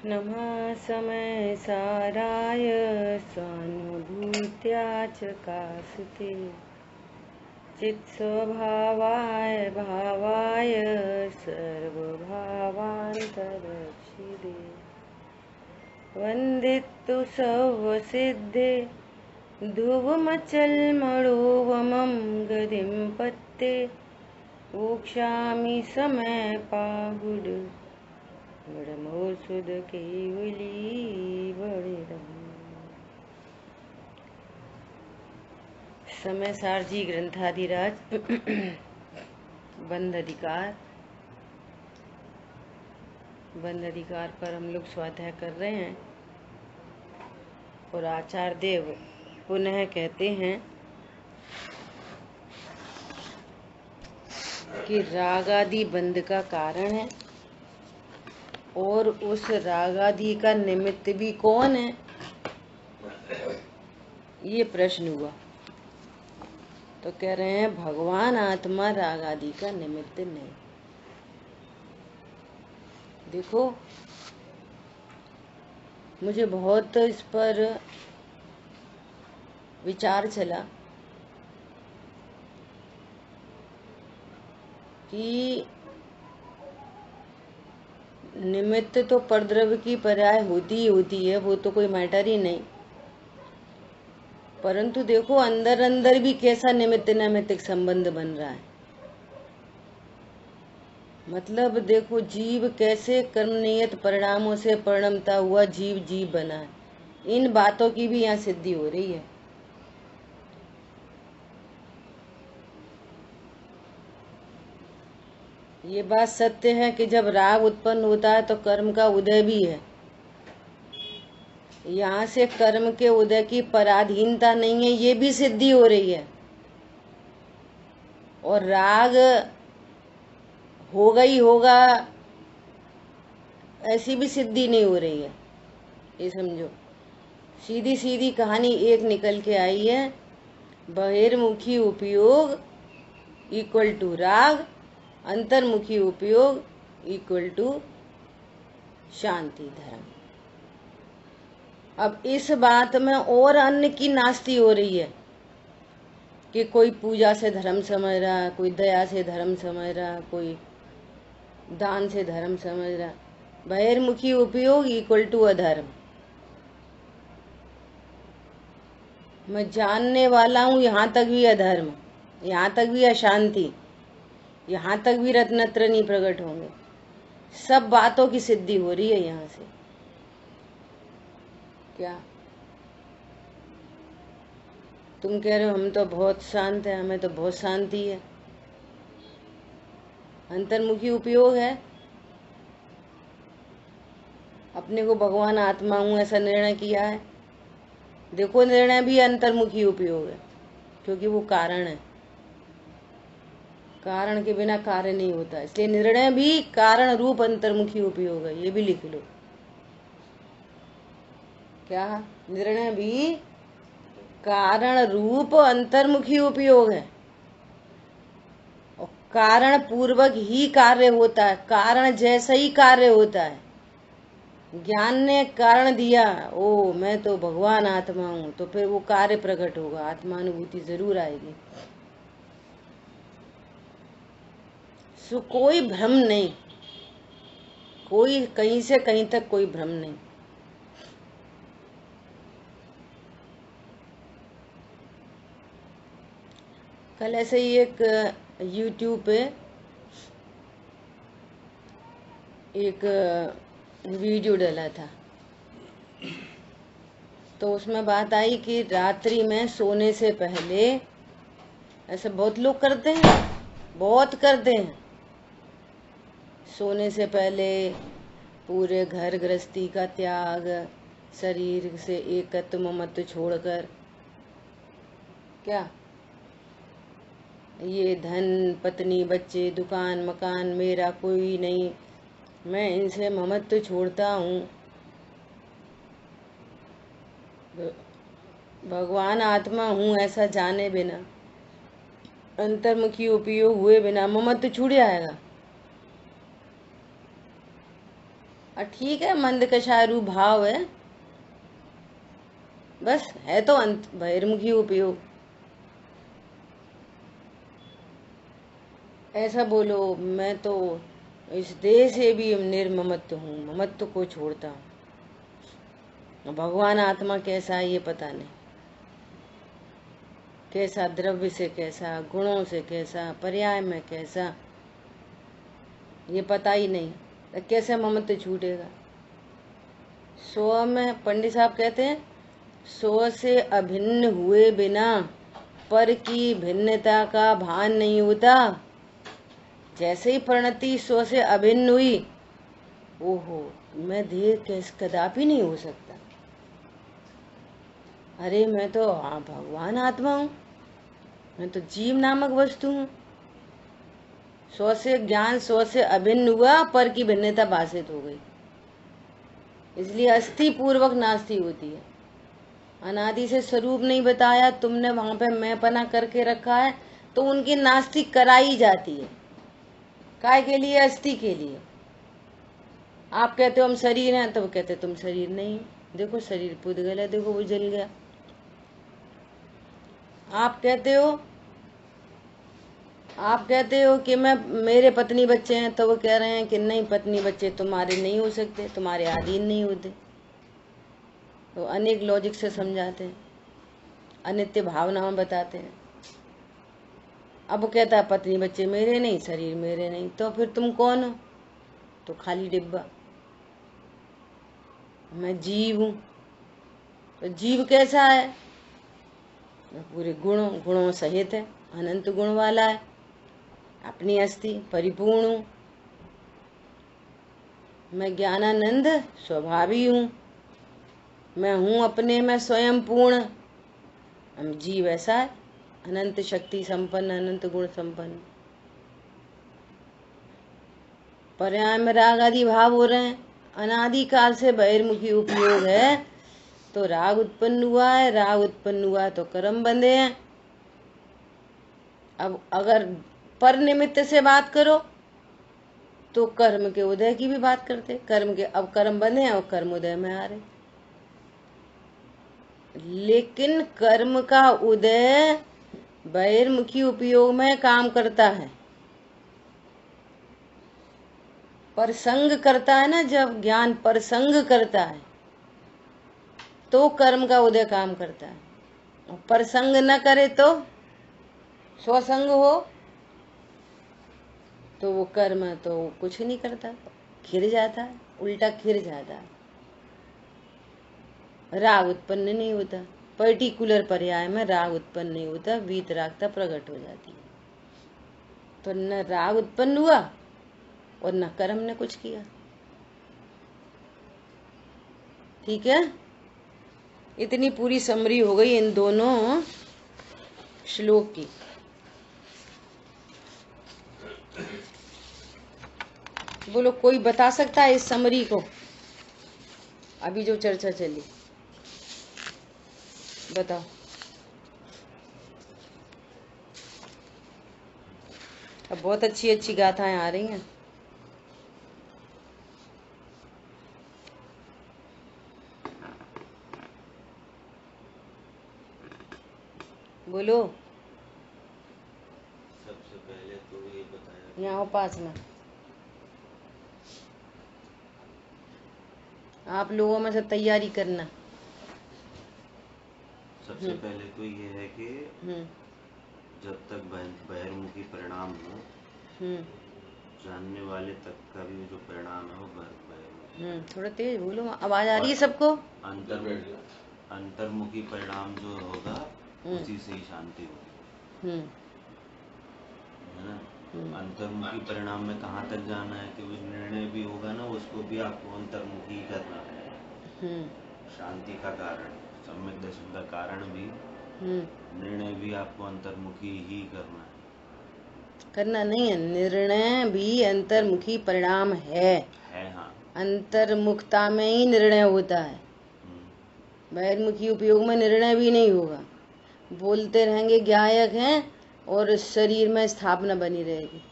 नमः समय साराय स्वानुभूत्या च कासते चित्स्वभावाय भावाय सर्वभावान्तरक्षिदे वन्दितु सर्वसिद्धे ध्रुवमचलमणोवमं गतिं पत्ते वोक्षामि समय पाहुड बड़मोर सुध केवली बड़े समय सारजी ग्रंथाधिराज बंध अधिकार पर हम लोग स्वाध्याय कर रहे हैं और आचार्य देव पुनः कहते हैं कि रागादि बंध का कारण है और उस रागादि का निमित्त भी कौन है, ये प्रश्न हुआ। तो कह रहे हैं भगवान आत्मा रागादि का निमित्त नहीं। देखो, मुझे बहुत इस पर विचार चला कि निमित्त तो परद्रव्य की पर्याय होती है, वो तो कोई मैटर ही नहीं। परंतु देखो अंदर अंदर भी कैसा निमित्त नैमित्तिक संबंध बन रहा है। मतलब देखो जीव कैसे कर्म नियत परिणामों से परिणमता हुआ जीव बना है। इन बातों की भी यहाँ सिद्धि हो रही है। ये बात सत्य है कि जब राग उत्पन्न होता है तो कर्म का उदय भी है। यहाँ से कर्म के उदय की पराधीनता नहीं है, ये भी सिद्धि हो रही है। और राग होगा ही होगा ऐसी भी सिद्धि नहीं हो रही है। ये समझो, सीधी सीधी कहानी एक निकल के आई है। बहिर्मुखी उपयोग इक्वल टू राग, अंतर्मुखी उपयोग इक्वल टू शांति धर्म। अब इस बात में और अन्य की नास्ती हो रही है कि कोई पूजा से धर्म समझ रहा, कोई दया से धर्म समझ रहा, कोई दान से धर्म समझ रहा। बहिर्मुखी उपयोग इक्वल टू अधर्म। मैं जानने वाला हूँ यहाँ तक भी अधर्म, यहाँ तक भी अशांति, यहाँ तक भी रत्नत्र नहीं प्रकट होंगे। सब बातों की सिद्धि हो रही है यहाँ से। क्या तुम कह रहे हो हम तो बहुत शांत है, हमें तो बहुत शांति है। अंतर्मुखी उपयोग है, अपने को भगवान आत्मा हूं ऐसा निर्णय किया है। देखो निर्णय भी अंतर्मुखी उपयोग है, क्योंकि वो कारण है। कारण के बिना कार्य नहीं होता, इसलिए निर्णय भी कारण रूप अंतर्मुखी उपयोग है। ये भी लिख लो। क्या निर्णय भी कारण रूप अंतर्मुखी उपयोग है और कारण पूर्वक ही कार्य होता है, कारण जैसा ही कार्य होता है। ज्ञान ने कारण दिया, ओ मैं तो भगवान आत्मा हूं, तो फिर वो कार्य प्रकट होगा, आत्मानुभूति जरूर आएगी। सो कोई भ्रम नहीं, कोई कहीं से कहीं तक कोई भ्रम नहीं। कल ऐसे ही एक YouTube पे एक वीडियो डाला था, तो उसमें बात आई कि रात्रि में सोने से पहले, ऐसे बहुत लोग करते हैं, बहुत करते हैं, सोने से पहले पूरे घर गृहस्थी का त्याग, शरीर से एकत्व ममत्व छोड़कर, क्या ये धन पत्नी बच्चे दुकान मकान मेरा कोई नहीं, मैं इनसे ममत्व छोड़ता हूँ, भगवान आत्मा हूँ ऐसा जाने बिना, अंतर्मुखी उपयोग हुए बिना ममत्व छूट जाएगा। ठीक है, मंद कषाय रूप भाव है, बस है तो अंत बहिर्मुखी उपयोग। ऐसा बोलो, मैं तो इस देह से भी निर्ममत्व हूँ, ममत्व को छोड़ता हूँ। भगवान आत्मा कैसा है ये पता नहीं, कैसा द्रव्य से कैसा, गुणों से कैसा, पर्याय में कैसा, ये पता ही नहीं, तो कैसे ममत्व छूटेगा। स्व में पंडित साहब कहते हैं, स्व से अभिन्न हुए बिना पर की भिन्नता का भान नहीं होता। जैसे ही प्रणति स्व से अभिन्न हुई, ओहो मैं देह कैसे कदापि नहीं हो सकता, अरे मैं तो भगवान आत्मा हूँ, मैं तो जीव नामक वस्तु हूँ। स्व से ज्ञान स्व से अभिन्न हुआ, पर की भिन्नता भाषित हो गई, इसलिए अस्थि पूर्वक नास्ति होती है। अनादि से स्वरूप नहीं बताया तुमने, वहां पे मैं पना करके रखा है, तो उनकी नास्ति कराई जाती है। काय के लिए? अस्थि के लिए। आप कहते हो हम शरीर हैं, तो वो कहते तुम शरीर नहीं, देखो शरीर पुद्गल है, देखो वो जल गया। आप कहते हो कि मैं मेरे पत्नी बच्चे हैं, तो वो कह रहे हैं कि नहीं, पत्नी बच्चे तुम्हारे नहीं हो सकते, तुम्हारे अधीन नहीं होते। तो अनेक लॉजिक से समझाते हैं, अनित्य भावनाओं बताते हैं। अब वो कहता है पत्नी बच्चे मेरे नहीं, शरीर मेरे नहीं, तो फिर तुम कौन हो? तो खाली डिब्बा, मैं जीव हूं। तो जीव कैसा है? पूरे गुणों सहित है, अनंत गुण वाला है, अपनी अस्थि परिपूर्ण हूं, मैं ज्ञानानंद स्वभावी हूं, मैं हूं अपने में स्वयं पूर्ण। हम जीव ऐसा है, अनंत शक्ति संपन्न, अनंत गुण संपन्न। पर्याय में राग आदि भाव हो रहे हैं, अनादि काल से बहिर्मुखी उपयोग है, तो राग उत्पन्न हुआ है, राग उत्पन्न हुआ तो कर्म बंधे हैं। अब अगर पर निमित्त से बात करो तो कर्म के उदय की भी बात करते, कर्म के अब कर्म बंधे हैं और कर्म उदय में आ रहे, लेकिन कर्म का उदय बहिर्मुखी उपयोग में काम करता है, परसंग करता है ना, जब ज्ञान परसंग करता है तो कर्म का उदय काम करता है, और परसंग न करे तो स्वसंग हो तो वो कर्म तो कुछ नहीं करता, खिर जाता है, उल्टा खिर जाता है, राग उत्पन्न नहीं होता। पर्टिकुलर पर्याय में राग उत्पन्न नहीं होता, वीतरागता प्रकट हो जाती है। तो न राग उत्पन्न हुआ और न कर्म ने कुछ किया। ठीक है, इतनी पूरी समरी हो गई इन दोनों श्लोक की। बोलो कोई बता सकता है इस समरी को? अभी जो चर्चा चली बताओ। अब बहुत अच्छी अच्छी गाथाएं आ रही हैं। बोलो। सबसे पहले तो ये बताया, यहाँ पास में आप लोगों में से तैयारी करना। सबसे पहले तो ये है कि हम्म जब तक बहिर्मुखी परिणाम हो, जानने वाले तक का भी जो परिणाम है वो बहिर्मुखी। थोड़ा तेज बोलो, आवाज आ रही है सबको? अंतर्मुखी परिणाम जो होगा उसी से ही शांति होगी, है ना। अंतर्मुखी परिणाम में कहाँ तक जाना है कि वो निर्णय भी होगा ना, उसको भी आपको अंतर्मुखी करना है। शांति का कारण, सम्यक दर्शन का कारण भी, निर्णय भी आपको अंतर्मुखी ही करना है। करना नहीं है, निर्णय भी अंतर्मुखी परिणाम है। हाँ, अंतर्मुखता में ही निर्णय होता है, बहिर्मुखी उपयोग में निर्णय भी नहीं होगा। बोलते रहेंगे गायक हैं और शरीर में स्थापना बनी रहेगी।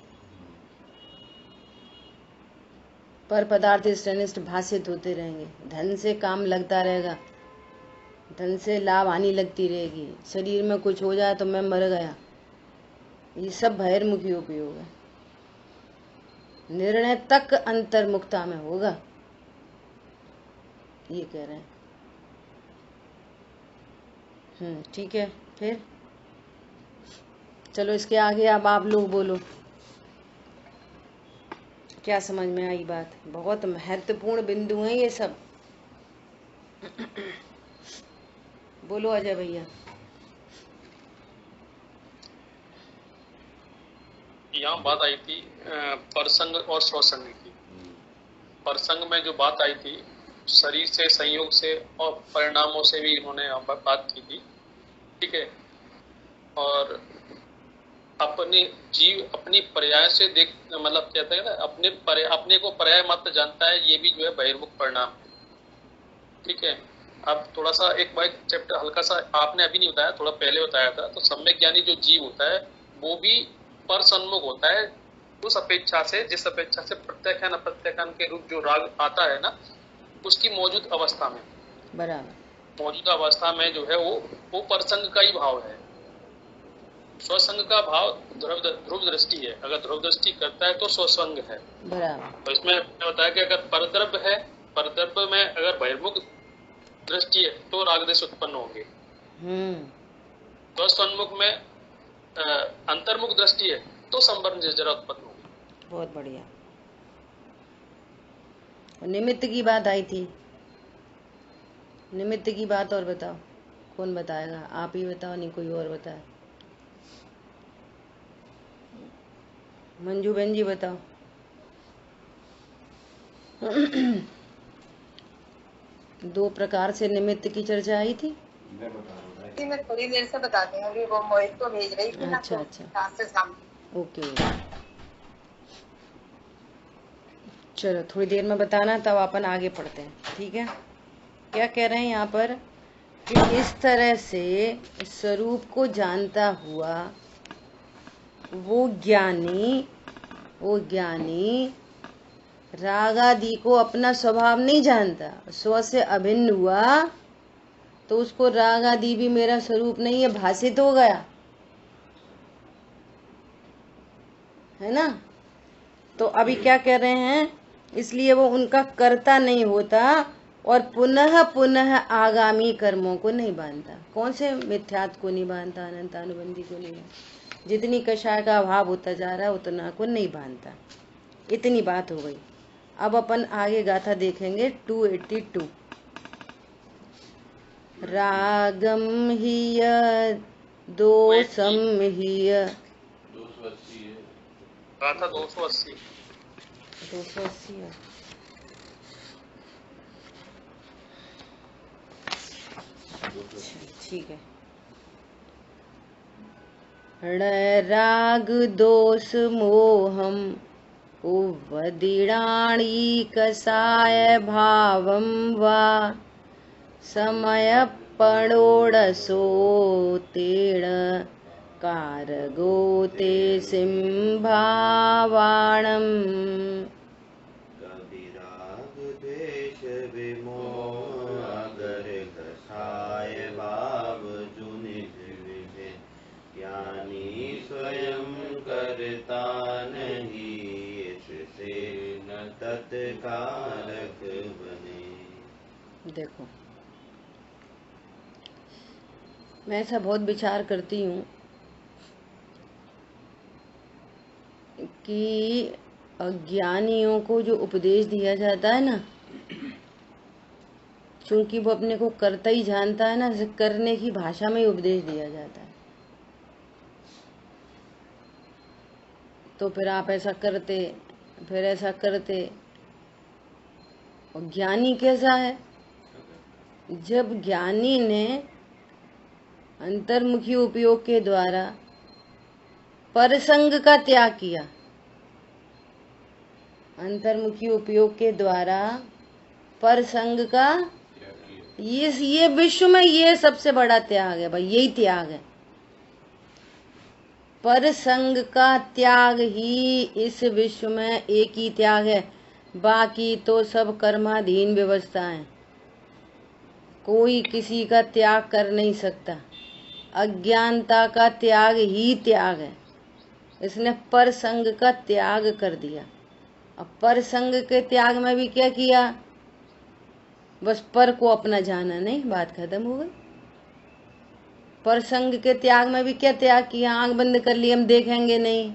पर पदार्थ इष्टनिष्ठ भाषित होते रहेंगे, धन से काम लगता रहेगा, धन से लाभ हानि लगती रहेगी, शरीर में कुछ हो जाए तो मैं मर गया, ये सब बहिर्मुखी उपयोग है। निर्णय तक अंतर्मुखता में होगा, ये कह रहे हैं। ठीक है, फिर चलो इसके आगे अब आप लोग बोलो, क्या समझ में आई बात। बहुत महत्वपूर्ण बिंदु हैं ये सब। बोलो अजय भैया। यहाँ बात आई थी परसंग और स्वसंग की। परसंग में जो बात आई थी, शरीर से, संयोग से और परिणामों से भी इन्होंने यहाँ पर बात की थी, ठीक है। और अपने जीव अपनी पर्याय से देख, मतलब कहते हैं ना, अपने को पर्याय मात्र जानता है, ये भी जो है बहिर्मुख परिणाम है, ठीक है। अब थोड़ा सा एक बार चैप्टर हल्का सा आपने अभी नहीं बताया, थोड़ा पहले बताया था। तो सम्यक ज्ञानी जो जीव होता है वो भी पर सन्मुख होता है, उस अपेक्षा से, जिस अपेक्षा से प्रत्याख्यान अप्रत्याख्यान के रूप जो राग आता है ना, उसकी मौजूद अवस्था में, बराबर, मौजूदा अवस्था में जो है वो परसंग का ही भाव है। स्वसंग का भाव ध्रुव दृष्टि है, अगर ध्रुव दृष्टि करता है तो स्वसंग है, बराबर। तो इसमें बताया कि अगर परद्रव्य है, परद्रव्य में अगर बहिर्मुख दृष्टि है तो राग देश उत्पन्न होंगे। स्वसन्मुख में अंतर्मुख दृष्टि है तो संवर्ण जरा उत्पन्न होगी। बहुत बढ़िया। निमित्त की बात आई थी, निमित्त की बात और बताओ, कौन बताएगा? आप ही बताओ, नहीं कोई और बताए। मंजू बहन जी बताओ। दो प्रकार से निमित्त की चर्चा आई थी। मैं थोड़ी देर से बता दूंगी, अभी वो मोहित को भेज रही थी ना। अच्छा तो अच्छा, शाम से शाम। ओके, चलो थोड़ी देर में बताना, तब अपन आगे पढ़ते हैं, ठीक है। क्या कह रहे हैं यहाँ पर कि इस तरह से स्वरूप को जानता हुआ वो ज्ञानी राग आदि को अपना स्वभाव नहीं जानता, स्व से अभिन्न हुआ तो उसको राग आदि भी मेरा स्वरूप नहीं है, भाषित हो गया, है ना। तो अभी क्या कह रहे हैं, इसलिए वो उनका कर्ता नहीं होता और पुनः पुनः आगामी कर्मों को नहीं बांधता। कौन से मिथ्यात्व को नहीं बांधता? अनंतानुबंधी को नहीं बांधता। जितनी कषाय का अभाव होता जा रहा है उतना को नहीं बांधता। इतनी बात हो गई। अब अपन आगे गाथा देखेंगे 282। रागम हिय दोषम हिय, गाथा 280 है। ठीक है। राग दोष मोहम उवदिणाणी कसाय भावम वा समय पणोडसो तेण कारगोते सिंभावाणम। कभी राग द्वेष विमोह अगर कसाय भाव जो निज विधि, ज्ञानी स्वयं करता नहीं, इससे न तत्कारक बने। देखो, मैं ऐसा बहुत विचार करती हूँ कि अज्ञानियों को जो उपदेश दिया जाता है ना, क्योंकि वो अपने को करता ही जानता है ना, करने की भाषा में ही उपदेश दिया जाता है। तो फिर आप ऐसा करते, फिर ऐसा करते। और ज्ञानी कैसा है? जब ज्ञानी ने अंतर्मुखी उपयोग के द्वारा परसंग का त्याग किया, अंतर्मुखी उपयोग के द्वारा परसंग का, ये विश्व में ये सबसे बड़ा त्याग है भाई, यही त्याग है। परसंग का त्याग ही इस विश्व में एक ही त्याग है। बाकी तो सब कर्माधीन व्यवस्था है। कोई किसी का त्याग कर नहीं सकता। अज्ञानता का त्याग ही त्याग है। इसने पर संग का त्याग कर दिया। अब पर संग के त्याग में भी क्या किया? बस पर को अपना जाना नहीं, बात खत्म हो गई। पर संग के त्याग में भी क्या त्याग किया? आंख बंद कर ली, हम देखेंगे नहीं,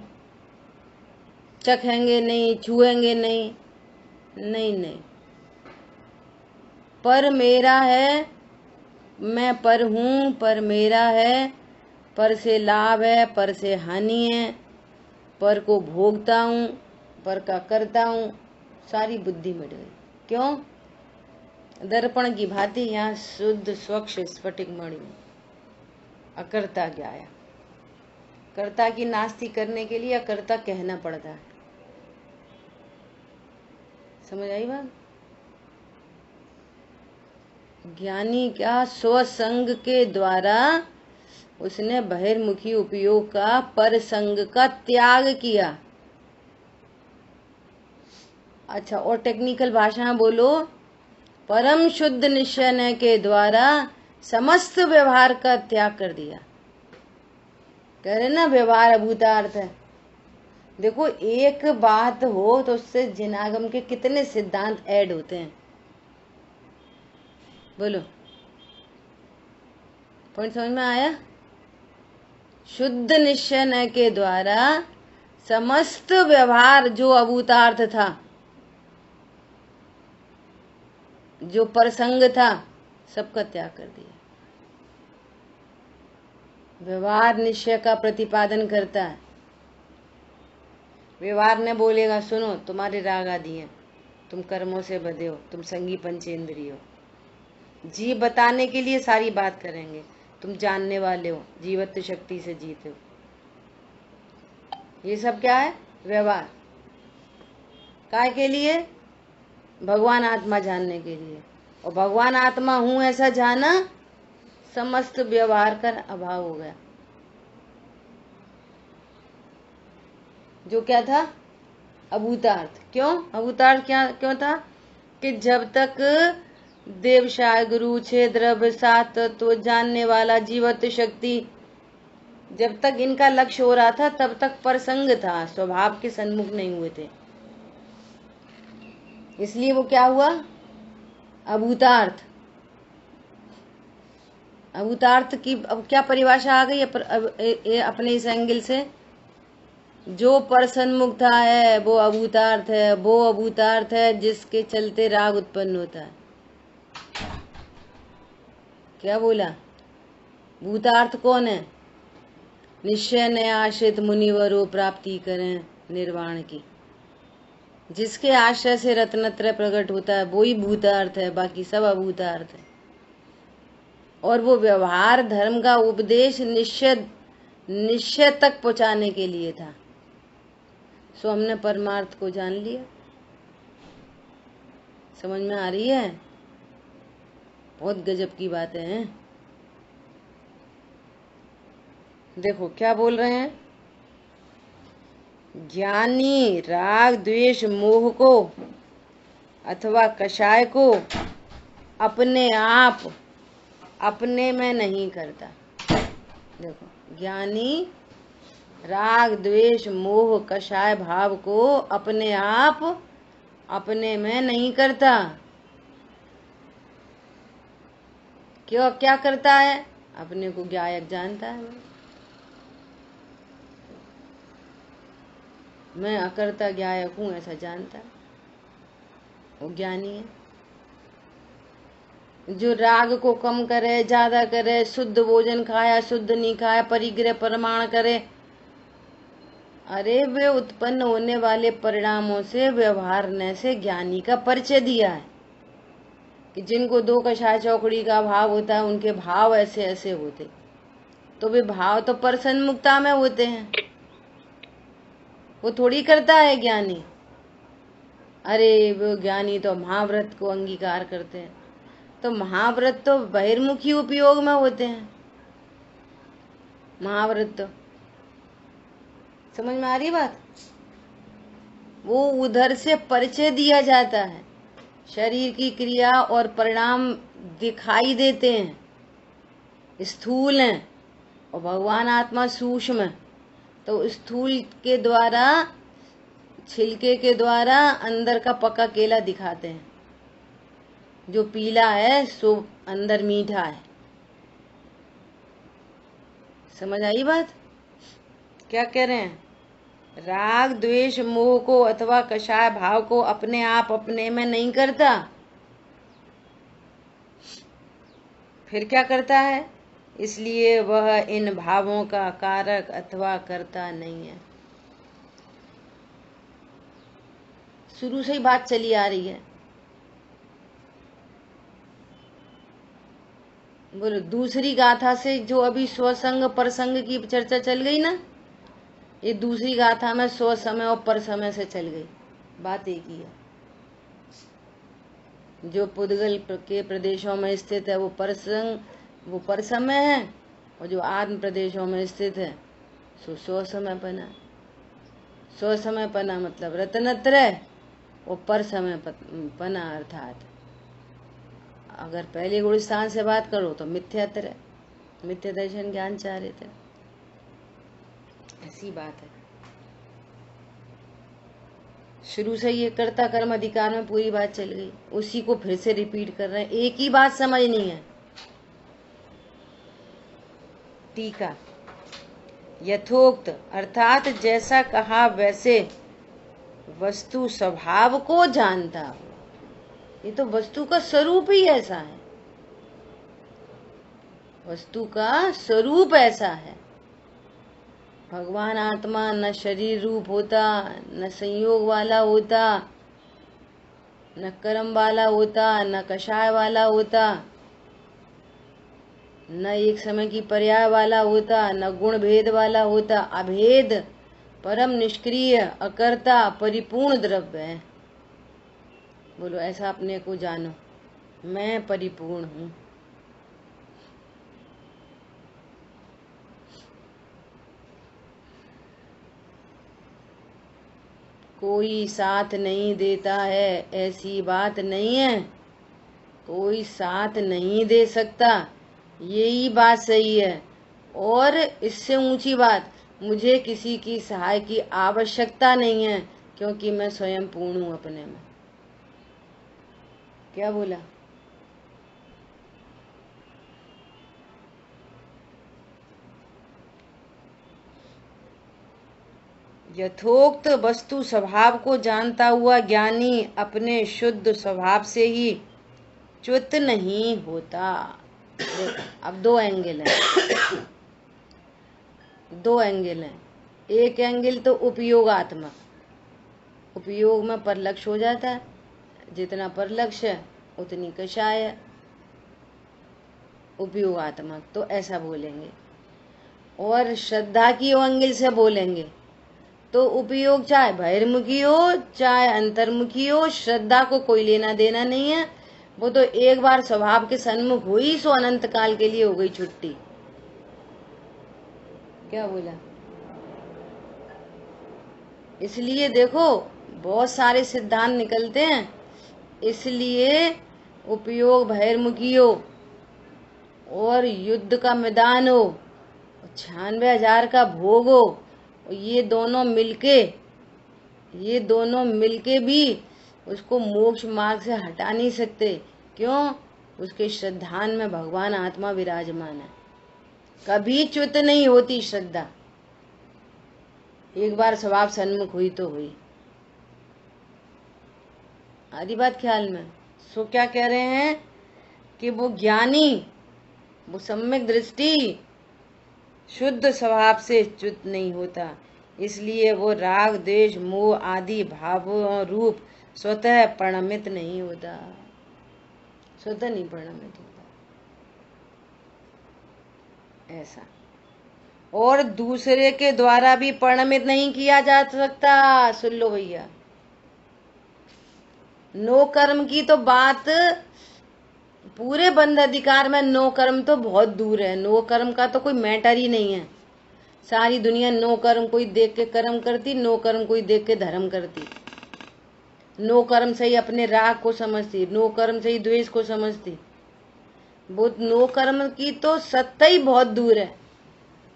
चखेंगे नहीं, छुएंगे नहीं, नहीं नहीं। पर मेरा है, मैं पर हूँ, पर मेरा है, पर से लाभ है, पर से हानि है, पर को भोगता हूँ, पर का करता हूँ। सारी बुद्धि मिट गई। क्यों? दर्पण की भांति यहाँ शुद्ध स्वच्छ स्फटिक मणि में अकर्ता ज्ञाया। कर्ता की नास्ती करने के लिए अकर्ता कहना पड़ता है। समझ आई बात? ज्ञानी क्या स्वसंग के द्वारा उसने बहिर्मुखी उपयोग का पर संग का त्याग किया। अच्छा, और टेक्निकल भाषा में बोलो, परम शुद्ध निश्चय के द्वारा समस्त व्यवहार का त्याग कर दिया। कह रहे ना व्यवहार अभूतार्थ है। देखो, एक बात हो तो उससे जिनागम के कितने सिद्धांत ऐड होते हैं। बोलो, पॉइंट समझ में आया? शुद्ध निश्चय के द्वारा समस्त व्यवहार जो अभूतार्थ था, जो परसंग था, सबका त्याग कर दिया। व्यवहार निश्चय का प्रतिपादन करता है। व्यवहार ने बोलेगा, सुनो तुम्हारे राग आदि हैं, तुम कर्मों से बंधे हो, तुम संगी पंचेंद्रिय हो। जीव बताने के लिए सारी बात करेंगे, तुम जानने वाले हो, जीवत्व शक्ति से जीते हो। ये सब क्या है? व्यवहार। काय के लिए? भगवान आत्मा जानने के लिए। और भगवान आत्मा हूं ऐसा जाना, समस्त व्यवहार का अभाव हो गया। जो क्या था? अभूतार्थ। क्यों अभूतार्थ? क्या क्यों था? कि जब तक देवशाय गुरु छे द्रव्य सात तो जानने वाला जीवत्व शक्ति, जब तक इनका लक्ष्य हो रहा था तब तक परसंग था, स्वभाव के सन्मुख नहीं हुए थे। इसलिए वो क्या हुआ? अभूतार्थ। अभूतार्थ की अब क्या परिभाषा आ गई है अपने इस एंगल से? जो परसन्मुखता है वो अभूतार्थ है। वो अभूतार्थ है जिसके चलते राग उत्पन्न होता है। क्या बोला? भूतार्थ कौन है? निश्चय ने आश्रित मुनिवरों प्राप्ति करें निर्वाण की। जिसके आश्रय से रत्नत्रय प्रकट होता है वो ही भूतार्थ है, बाकी सब अभूतार्थ है। और वो व्यवहार धर्म का उपदेश निश्चय तक पहुंचाने के लिए था। सो हमने परमार्थ को जान लिया। समझ में आ रही है? बहुत गजब की बातें हैं। देखो क्या बोल रहे हैं। ज्ञानी राग द्वेष मोह को अथवा कषाय को अपने आप अपने में नहीं करता। देखो, ज्ञानी राग द्वेष मोह कषाय भाव को अपने आप अपने में नहीं करता। क्यों? क्या करता है? अपने को ज्ञायक जानता है। मैं अकर्ता ज्ञायक हूं ऐसा जानता है, वो ज्ञानी है। जो राग को कम करे, ज्यादा करे, शुद्ध भोजन खाया, शुद्ध नहीं खाया, परिग्रह प्रमाण करे, अरे वे उत्पन्न होने वाले परिणामों से व्यवहार ने से ज्ञानी का परिचय दिया है कि जिनको दो कषाय चौकड़ी का भाव होता है उनके भाव ऐसे ऐसे होते। तो वे भाव तो परसन्मुखता में होते हैं। वो थोड़ी करता है ज्ञानी। अरे वो ज्ञानी तो महाव्रत को अंगीकार करते हैं। तो महाव्रत तो बहिर्मुखी उपयोग में होते हैं। महाव्रत तो समझ में आ रही बात? वो उधर से परिचय दिया जाता है। शरीर की क्रिया और परिणाम दिखाई देते हैं, स्थूल हैं, और भगवान आत्मा सूक्ष्म है। तो स्थूल के द्वारा, छिलके के द्वारा अंदर का पका केला दिखाते हैं। जो पीला है सो अंदर मीठा है। समझ आई बात? क्या कह रहे हैं? राग द्वेष मोह को अथवा कषाय भाव को अपने आप अपने में नहीं करता, फिर क्या करता है? इसलिए वह इन भावों का कारक अथवा कर्ता नहीं है। शुरू से ही बात चली आ रही है। बोलो, दूसरी गाथा से जो अभी स्वसंग परसंग की चर्चा चल गई ना, ये दूसरी गाथा में स्व समय और पर समय से चल गई। बात एक ही है। जो पुद्गल के प्रदेशों में स्थित है वो वो पर समय है, और जो आत्म प्रदेशों में स्थित है सो स्व समय पना। स्व समय पना मतलब रत्नत्रय, और पर समय पना अर्थात अगर पहले गुण स्थान से बात करो तो मिथ्यातर, मिथ्या दर्शन ज्ञान चारित्र, ऐसी बात है। शुरू से ये कर्ता कर्म अधिकार में पूरी बात चल गई, उसी को फिर से रिपीट कर रहे हैं। एक ही बात समझनी है। टीका, यथोक्त अर्थात जैसा कहा वैसे वस्तु स्वभाव को जानता हो। ये तो वस्तु का स्वरूप ही ऐसा है। वस्तु का स्वरूप ऐसा है। भगवान आत्मा न शरीर रूप होता, न संयोग वाला होता, न कर्म वाला होता, न कषाय वाला होता, न एक समय की पर्याय वाला होता, न गुण भेद वाला होता। अभेद, परम निष्क्रिय, अकर्ता, परिपूर्ण द्रव्य है। बोलो, ऐसा अपने को जानो, मैं परिपूर्ण हूँ। कोई साथ नहीं देता है ऐसी बात नहीं है। कोई साथ नहीं दे सकता, यही बात सही है। और इससे ऊंची बात, मुझे किसी की सहाय की आवश्यकता नहीं है, क्योंकि मैं स्वयं पूर्ण हूँ अपने में। क्या बोला? यथोक्त वस्तु स्वभाव को जानता हुआ ज्ञानी अपने शुद्ध स्वभाव से ही च्युत नहीं होता। अब दो एंगल हैं। दो एंगल हैं। एक एंगल तो उपयोगात्मक, उपयोग में परलक्ष्य हो जाता है। जितना परलक्ष्य है उतनी कषाय है। उपयोगात्मक तो ऐसा बोलेंगे। और श्रद्धा की एंगल से बोलेंगे तो उपयोग चाहे बहिर्मुखी हो चाहे अंतर्मुखी हो, श्रद्धा को कोई लेना देना नहीं है। वो तो एक बार स्वभाव के सन्मुख हुई सो अनंत काल के लिए हो गई छुट्टी। क्या बोला? इसलिए देखो, बहुत सारे सिद्धांत निकलते हैं। इसलिए उपयोग बहिर्मुखी हो और युद्ध का मैदान हो, 96,000 का भोग हो, ये दोनों मिलके भी उसको मोक्ष मार्ग से हटा नहीं सकते। क्यों? उसके श्रद्धान में भगवान आत्मा विराजमान है। कभी च्युत नहीं होती श्रद्धा। एक बार स्वभाव सन्मुख हुई तो हुई। आदि बात ख्याल में। सो क्या कह रहे हैं कि वो ज्ञानी, वो सम्यक दृष्टि शुद्ध स्वभाव से च्युत नहीं होता। इसलिए वो राग द्वेष मोह आदि भावों रूप स्वतः परिणमित नहीं होता। स्वतः नहीं परिणमित होता ऐसा। और दूसरे के द्वारा भी परिणमित नहीं किया जा सकता। सुन लो भैया, नो कर्म की तो बात पूरे बंध अधिकार में, नो कर्म तो बहुत दूर है। नो कर्म का तो कोई मैटर ही नहीं है। सारी दुनिया नो कर्म कोई देख के कर्म करती, नो कर्म कोई देख के धर्म करती। नो कर्म से ही अपने राग को समझती, नो कर्म से ही द्वेष को समझती। वो नो कर्म की तो सत्ता ही बहुत दूर है,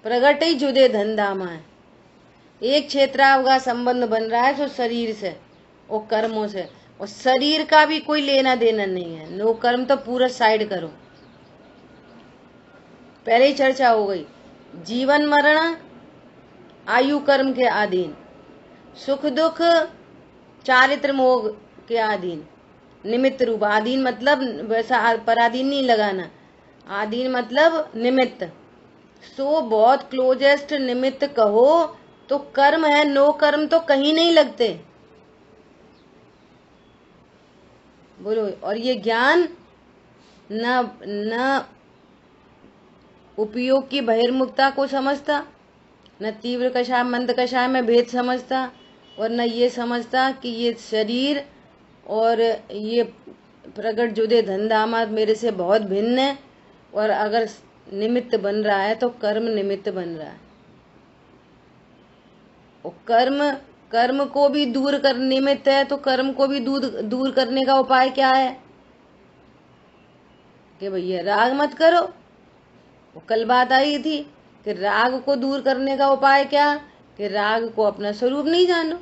प्रगट ही जुदे धंधामा है। एक क्षेत्रावगा संबंध बन रहा है तो शरीर से और कर्मों से, और शरीर का भी कोई लेना देना नहीं है। नो कर्म तो पूरा साइड करो। पहले ही चर्चा हो गई, जीवन मरण आयु कर्म के अधीन, सुख दुख चारित्र मोह के अधीन, निमित्त रूप। आधीन मतलब वैसा पराधीन नहीं लगाना, आधीन मतलब निमित्त। सो बहुत क्लोजेस्ट निमित्त कहो तो कर्म है, नो कर्म तो कहीं नहीं लगते। बोलो। और ये ज्ञान न उपयोग की बहिर्मुखता को समझता, न तीव्र कषाय मंद कषाय में भेद समझता, और न ये समझता कि ये शरीर और ये प्रगट जुदे धंधामा मेरे से बहुत भिन्न है, और अगर निमित्त बन रहा है तो कर्म निमित्त बन रहा है। और कर्म को भी दूर कर निमित्त है, तो कर्म को भी दूर करने का उपाय क्या है कि भैया राग मत करो। वो कल बात आई थी कि राग को दूर करने का उपाय क्या, कि राग को अपना स्वरूप नहीं जानो,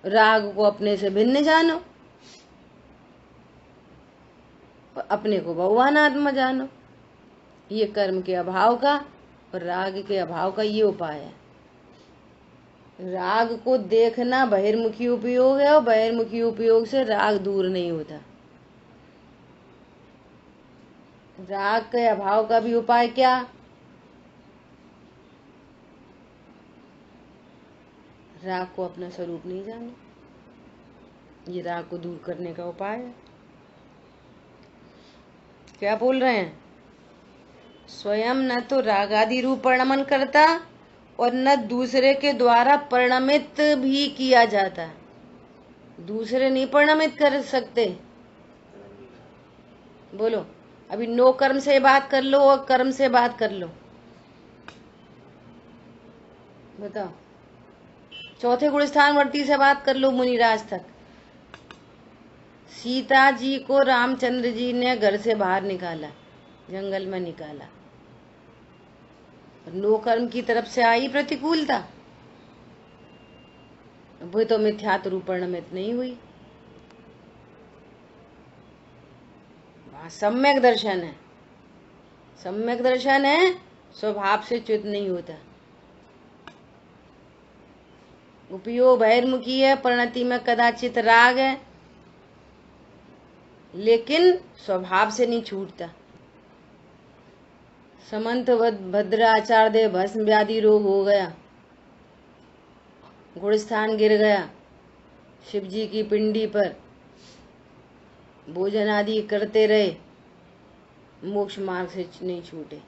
राग को अपने से भिन्न जानो, अपने को भगवान आत्मा जानो। ये कर्म के अभाव का और राग के अभाव का ये उपाय है। राग को देखना बहिर्मुखी उपयोग है, और बहिर्मुखी उपयोग से राग दूर नहीं होता। राग के अभाव का भी उपाय क्या, राग को अपना स्वरूप नहीं जानो। ये राग को दूर करने का उपाय है। क्या बोल रहे हैं, स्वयं न तो रागादि रूप परिणमन करता और न दूसरे के द्वारा परिणमित भी किया जाता। दूसरे नहीं परिणमित कर सकते। बोलो। अभी नो कर्म से बात कर लो और कर्म से बात कर लो, बताओ। चौथे गुणस्थान वर्ती से बात कर लो मुनिराज तक। सीता जी को रामचंद्र जी ने घर से बाहर निकाला, जंगल में निकाला, नो कर्म की तरफ से आई प्रतिकूलता, वो तो मिथ्यात्व रूप परिणमित नहीं हुई। सम्यक दर्शन है, सम्यक दर्शन है, स्वभाव से च्युत नहीं होता। उपयोग बहिर्मुखी है, परिणति में कदाचित राग है, लेकिन स्वभाव से नहीं छूटता। समंत भद्राचार्य दे भस्म व्याधि रोग हो गया, गुणस्थान गिर गया, शिव जी की पिंडी पर भोजन आदि करते रहे, मोक्ष मार्ग से नहीं छूटे।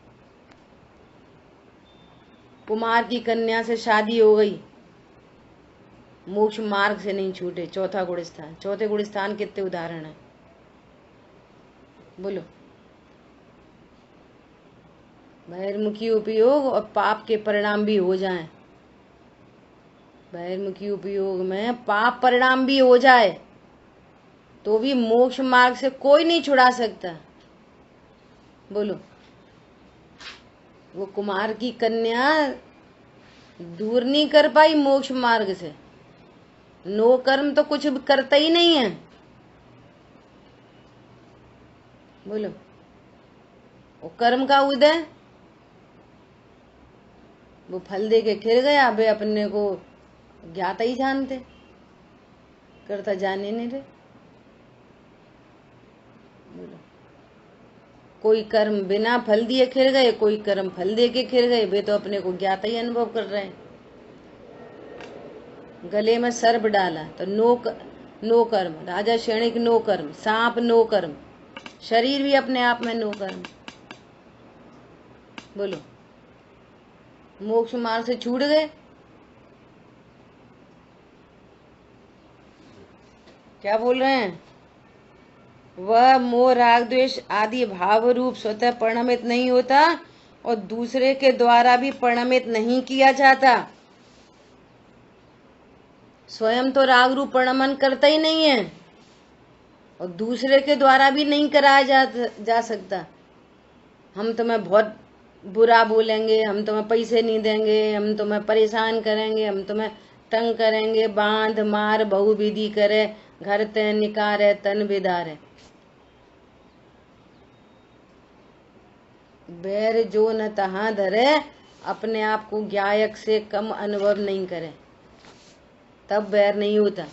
कुमार की कन्या से शादी हो गई, मोक्ष मार्ग से नहीं छूटे। चौथा गुणस्थान, चौथे गुणस्थान कितने उदाहरण है, बोलो। बहिर्मुखी उपयोग और पाप के परिणाम भी हो जाएं। बहिर्मुखी उपयोग में पाप परिणाम भी हो जाए तो भी मोक्ष मार्ग से कोई नहीं छुड़ा सकता। बोलो। वो कुमार की कन्या दूर नहीं कर पाई मोक्ष मार्ग से। नो कर्म तो कुछ करता ही नहीं है। बोलो। वो कर्म का उदय, वो फल दे के खिर गया, वे अपने को ज्ञाता ही जानते, करता जाने नहीं रहे। बोलो। कोई कर्म बिना फल दिए खिर गए, कोई कर्म फल दे के खिर गए, वे तो अपने को ज्ञाता ही अनुभव कर रहे हैं। गले में सर्प डाला तो नो कर्म, राजा क्षणिक नो कर्म, सांप नो कर्म, शरीर भी अपने आप में नो कर्म। बोलो। मोक्ष मार्ग से छूट गए। क्या बोल रहे हैं, वह मोह राग द्वेष आदि भाव रूप स्वतः परिणमित नहीं होता और दूसरे के द्वारा भी परिणमित नहीं किया जाता। स्वयं तो राग रूप परिणमन करता ही नहीं है और दूसरे के द्वारा भी नहीं कराया जा सकता। हम तुम्हें बहुत बुरा बोलेंगे, हम तुम्हें पैसे नहीं देंगे, हम तुम्हें परेशान करेंगे, हम तुम्हें तंग करेंगे, बांध मार बहुविधि करे, घर ते निकारे तन विदारे। बैर जो न तहाँ धरे, अपने आप को ज्ञायक से कम अनुभव नहीं करे, तब बैर नहीं होता।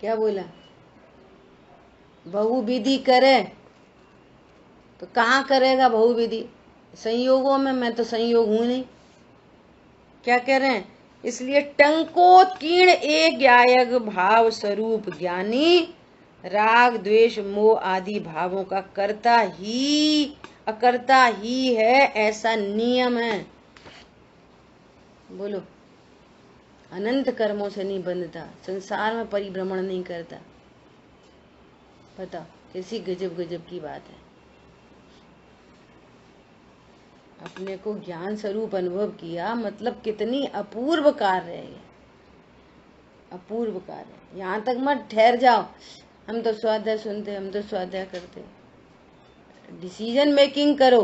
क्या बोला? बहुविधि करे तो कहाँ करेगा बहुविधि? संयोगों में। मैं तो संयोग हूं नहीं। क्या कह रहे हैं? इसलिए टंकोत्कीर्ण एक ज्ञायक भाव स्वरूप ज्ञानी राग द्वेष मोह आदि भावों का करता ही अकर्ता ही है, ऐसा नियम है। बोलो। अनंत कर्मों से नहीं बंधता, संसार में परिभ्रमण नहीं करता। पता कैसी गजब गजब की बात है। अपने को ज्ञान स्वरूप अनुभव किया, मतलब कितनी अपूर्व कार्य है ये, अपूर्व कार्य। यहाँ तक मत ठहर जाओ, हम तो स्वाध्याय सुनते, हम तो स्वाध्याय करते। डिसीजन मेकिंग करो,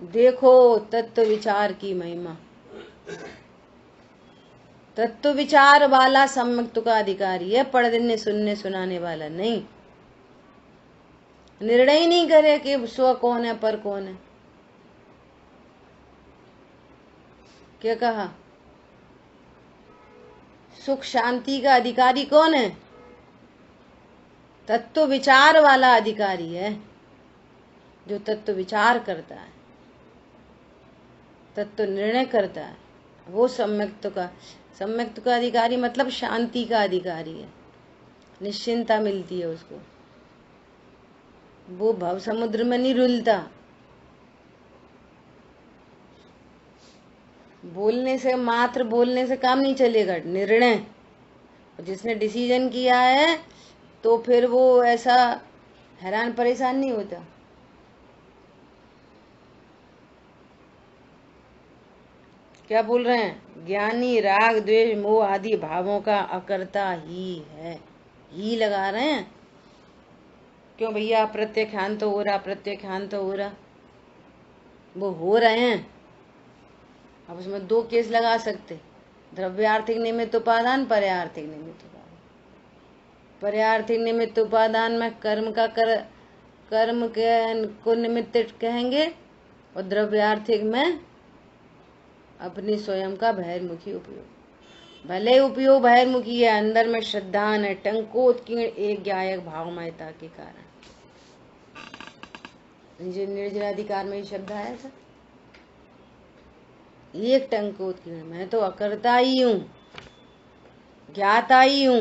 देखो तत्व विचार की महिमा। तत्व विचार वाला सम्यक का अधिकारी है, पढ़ने सुनने सुनाने वाला नहीं। निर्णय ही नहीं करे कि स्व कौन है पर कौन है। क्या कहा? सुख शांति का अधिकारी कौन है? तत्व विचार वाला अधिकारी है, जो तत्व विचार करता है, तत्व निर्णय करता है, वो सम्यक्त का अधिकारी, मतलब शांति का अधिकारी है। निश्चिंता मिलती है उसको, वो भव समुद्र में नहीं रुलता। बोलने से, मात्र बोलने से काम नहीं चलेगा। निर्णय, जिसने डिसीजन किया है तो फिर वो ऐसा हैरान परेशान नहीं होता। क्या बोल रहे हैं? ज्ञानी राग द्वेष मोह आदि भावों का अकर्ता ही है। ही लगा रहे हैं। क्यों भैया? प्रत्याख्यान तो हो रहा, प्रत्याख्यान तो हो रहा, वो हो रहे हैं। अब उसमें दो केस लगा सकते, द्रव्यार्थिक निमित्त उपादान, पर्यार्थिक निमित्त उपादान। पर्यार्थिक निमित्त उपादान में कर्म को निमित्त कहेंगे और द्रव्यार्थिक में अपनी स्वयं का बहिर्मुखी उपयोग। भले उपयोग बहिर्मुखी है, अंदर में श्रद्धान है, टंकोत्कीर्ण एक ज्ञायक भावमयता के कारण। निर्जनाधिकार में ही शब्द है ऐसा, एक टंकोत्कीर्ण। मैं तो अकर्ता ही हूं, ज्ञाता ही हूं,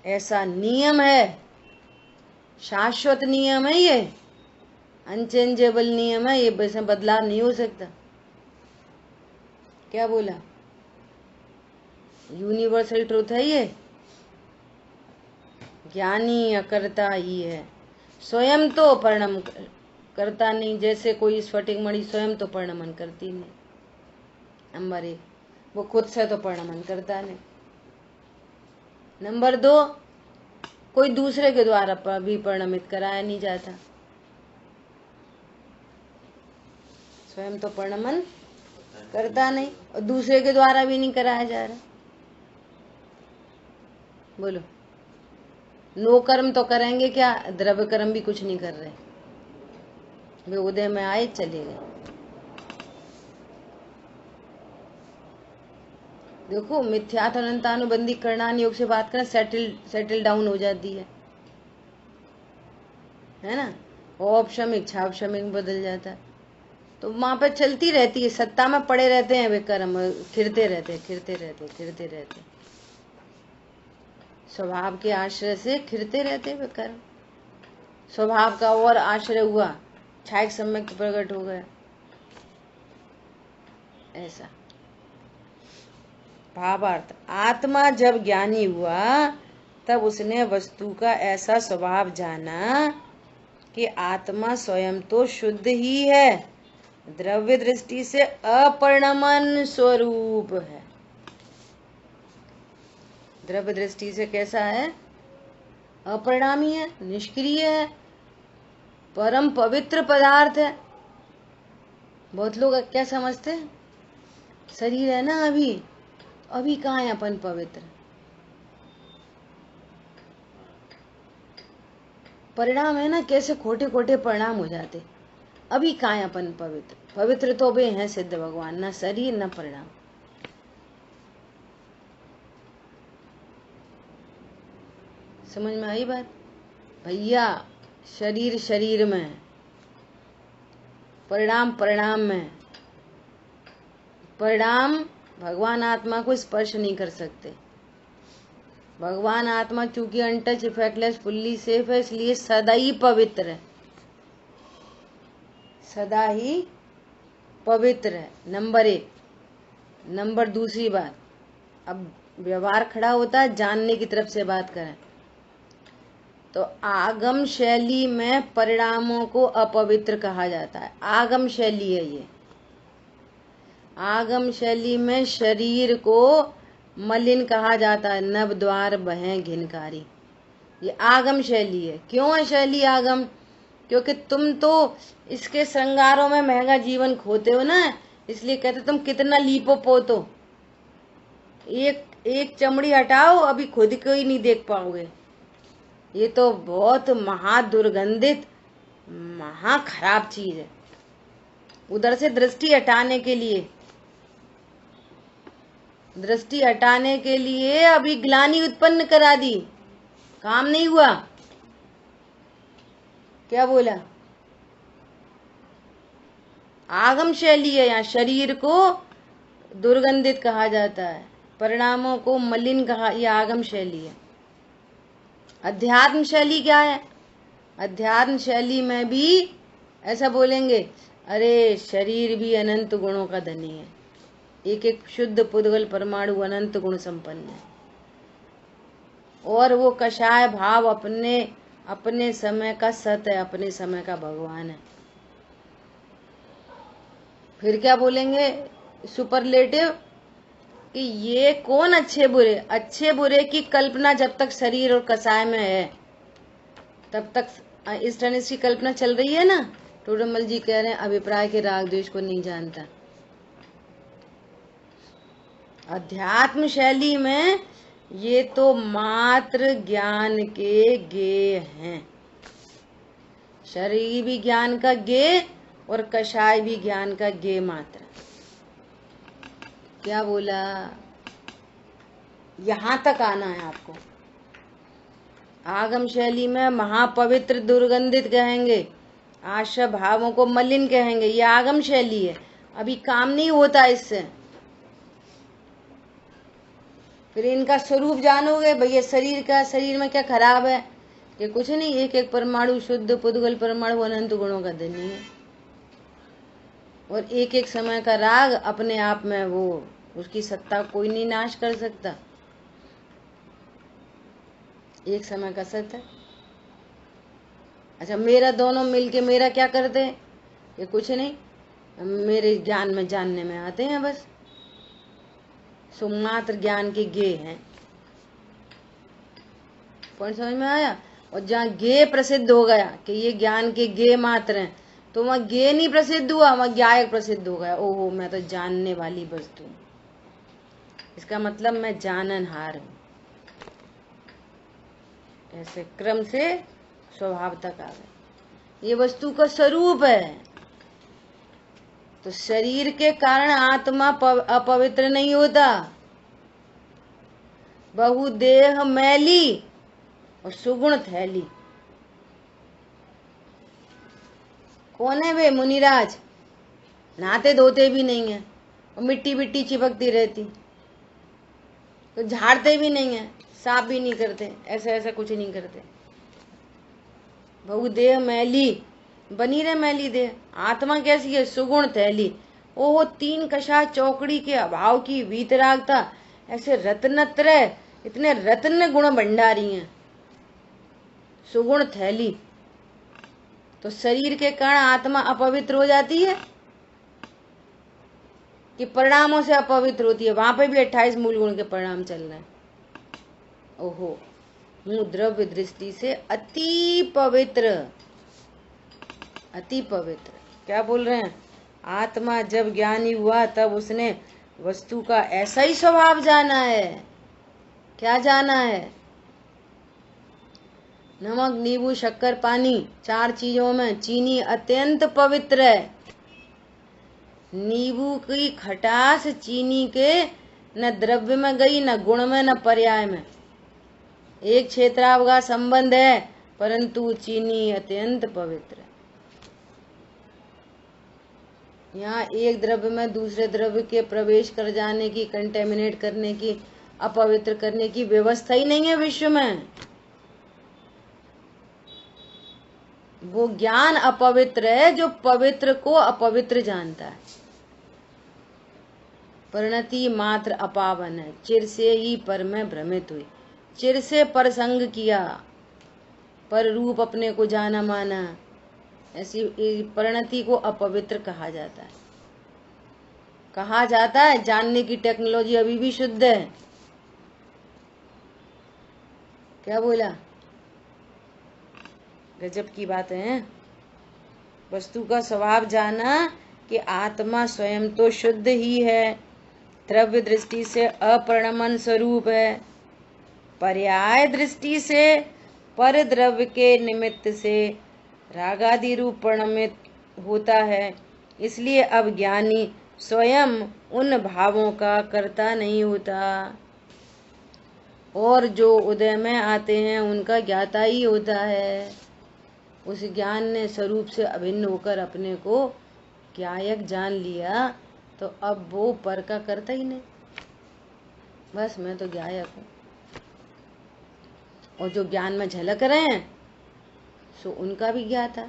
ऐसा नियम है। शाश्वत नियम है ये, अनचेंजेबल नियम है ये, इसमें बदलाव नहीं हो सकता। क्या बोला? यूनिवर्सल ट्रूथ है ये। ज्ञानी अकर्ता ही है, स्वयं तो परिणम करता नहीं। जैसे कोई स्फटिक मणि स्वयं तो परिणमन करती नहीं, नंबर एक, वो खुद से तो परिणमन करता नहीं। नंबर दो, कोई दूसरे के द्वारा भी परिणमित कराया नहीं जाता, स्वयं तो परिणमन करता नहीं और दूसरे के द्वारा भी नहीं कराया जा रहा। बोलो। नो कर्म तो करेंगे क्या? द्रव्य कर्म भी कुछ नहीं कर रहे, वे उदय में आए चले गए। देखो, मिथ्यात्व अनंतानुबंधी करणान योग से बात करें, सेटल डाउन हो जाती है ना। औपशमिक छापशमिक बदल जाता है, तो वहां पे चलती रहती है, सत्ता में पड़े रहते हैं वे कर्म, खिरते रहते। स्वभाव के आश्रय से खिरते रहते वे कर्म। स्वभाव का और आश्रय हुआ, छायक सम्यक प्रकट हो गया, ऐसा। भावार्थ, आत्मा जब ज्ञानी हुआ तब उसने वस्तु का ऐसा स्वभाव जाना कि आत्मा स्वयं तो शुद्ध ही है, द्रव्य दृष्टि से अपरिणमन स्वरूप है। द्रव्य दृष्टि से कैसा है? अपरिणामी है, निष्क्रिय है, परम पवित्र पदार्थ है। बहुत लोग क्या समझते हैं, शरीर है ना अभी कहाँ है अपन पवित्र। परिणाम है ना, कैसे खोटे खोटे परिणाम हो जाते। अभी कहाँ है अपन पवित्र। पवित्र तो वे हैं सिद्ध भगवान, ना शरीर ना परिणाम। समझ में आई बात भैया? शरीर शरीर में है, परिणाम परिणाम में है। परिणाम भगवान आत्मा को स्पर्श नहीं कर सकते। भगवान आत्मा चूंकि अनटच, इफेक्टलेस, फुल्ली सेफ है, इसलिए सदा ही पवित्र है, सदा ही पवित्र है। नंबर 1। नंबर दूसरी बात, अब व्यवहार खड़ा होता है, जानने की तरफ से बात करें तो आगम शैली में परिणामों को अपवित्र कहा जाता है। आगम शैली है ये। आगम शैली में शरीर को मलिन कहा जाता है, नव द्वार बहें घिनकारी। ये आगम शैली है। क्यों है शैली आगम? क्योंकि तुम तो इसके श्रृंगारों में महंगा जीवन खोते हो ना, इसलिए कहते तुम कितना लीपो पोतो। एक चमड़ी हटाओ, अभी खुद को ही नहीं देख पाओगे। ये तो बहुत महा दुर्गंधित, महा खराब चीज है। उधर से दृष्टि हटाने के लिए अभी ग्लानि उत्पन्न करा दी, काम नहीं हुआ। क्या बोला? आगम शैली है। यहाँ शरीर को दुर्गंधित कहा जाता है, परिणामों को मलिन कहा, यह आगम शैली है। अध्यात्म शैली क्या है? अध्यात्म शैली में भी ऐसा बोलेंगे, अरे शरीर भी अनंत गुणों का धनी है, एक एक शुद्ध पुद्गल परमाणु अनंत गुण संपन्न है, और वो कषाय भाव अपने समय का सत है, अपने समय का भगवान है। फिर क्या बोलेंगे सुपरलेटिव, कि ये कौन अच्छे बुरे की कल्पना जब तक शरीर और कसाय में है तब तक इस अनिष्ट की कल्पना चल रही है ना। टोडरमल जी कह रहे हैं अभिप्राय के राग द्वेष को नहीं जानता। अध्यात्म शैली में ये तो मात्र ज्ञान के गे हैं। शरीर भी ज्ञान का गे और कषाय भी ज्ञान का गे मात्र। क्या बोला? यहां तक आना है आपको। आगम शैली में महापवित्र दुर्गंधित कहेंगे, आशा भावों को मलिन कहेंगे, ये आगम शैली है। अभी काम नहीं होता इससे। फिर इनका स्वरूप जानोगे, भैया शरीर में क्या खराब है? कि कुछ नहीं, एक एक परमाणु शुद्ध पुद्गल परमाणु अनंत गुणों का धनी है, और एक एक समय का राग अपने आप में, वो उसकी सत्ता कोई नहीं नाश कर सकता। एक समय का सत्य है। अच्छा, मेरा दोनों मिलके मेरा क्या करते हैं? ये कुछ नहीं, मेरे ज्ञान में जानने में आते हैं बस। सो मात्र ज्ञान के गे हैं। पॉइंट समझ में आया? और जहाँ गे प्रसिद्ध हो गया कि ये ज्ञान के गे मात्र हैं, तो वहाँ गे नहीं प्रसिद्ध हुआ, वहाँ ज्ञायक प्रसिद्ध हो गया। ओहो, मैं तो जानने वाली वस्तु हूँ, इसका मतलब मैं जाननहार हूँ। ऐसे क्रम से स्वभाव तक आ गए। ये वस्तु का स्वरूप है। तो शरीर के कारण आत्मा अपवित्र नहीं होता। बहुदेह मैली और सुगुण थैली। कौन है वे? मुनिराज। नहाते धोते भी नहीं है और मिट्टी मिट्टी चिपकती रहती, तो झाड़ते भी नहीं है, साफ भी नहीं करते, ऐसा कुछ नहीं करते। बहुदेह मैली, बनी रहे मैली देह। आत्मा कैसी है? सुगुण थैली। ओहो, 3 कषा चौकड़ी के अभाव की वीतरागता, ऐसे रत्नत्रय, इतने रत्न गुण भंडारी हैं। सुगुण थैली। तो शरीर के कारण आत्मा अपवित्र हो जाती है? कि परिणामों से अपवित्र होती है, वहां पे भी 28 मूल गुण के परिणाम चल रहे हैं। ओहो, हूँ द्रव्य दृष्टि से अति पवित्र, अति पवित्र। क्या बोल रहे हैं? आत्मा जब ज्ञानी हुआ तब उसने वस्तु का ऐसा ही स्वभाव जाना है। क्या जाना है? नमक, नींबू, शक्कर, पानी, 4 चीजों में चीनी अत्यंत पवित्र है। नींबू की खटास चीनी के न द्रव्य में गई, न गुण में, न पर्याय में। एक क्षेत्रावगा संबंध है, परंतु चीनी अत्यंत पवित्र है। यहाँ एक द्रव्य में दूसरे द्रव्य के प्रवेश कर जाने की, कंटेमिनेट करने की, अपवित्र करने की व्यवस्था ही नहीं है विश्व में। वो ज्ञान अपवित्र है जो पवित्र को अपवित्र जानता है। परिणति मात्र अपावन है, चिर से ही पर में भ्रमित हुई। चिर से पर संग किया, पर रूप अपने को जाना माना, ऐसी परिणति को अपवित्र कहा जाता है। कहा जाता है जानने की टेक्नोलॉजी अभी भी शुद्ध है। क्या बोला? गजब की बात है। वस्तु का स्वभाव जाना कि आत्मा स्वयं तो शुद्ध ही है, द्रव्य दृष्टि से अपरिणमन स्वरूप है, पर्याय दृष्टि से पर द्रव्य के निमित्त से रागादि रूप परिणमित होता है। इसलिए अब ज्ञानी स्वयं उन भावों का कर्ता नहीं होता, और जो उदय में आते हैं उनका ज्ञाता ही होता है। उस ज्ञान ने स्वरूप से अभिन्न होकर अपने को ज्ञायक जान लिया, तो अब वो पर का करता ही नहीं, बस मैं तो ज्ञायक हूँ। और जो ज्ञान में झलक रहे हैं सो उनका भी ज्ञाता।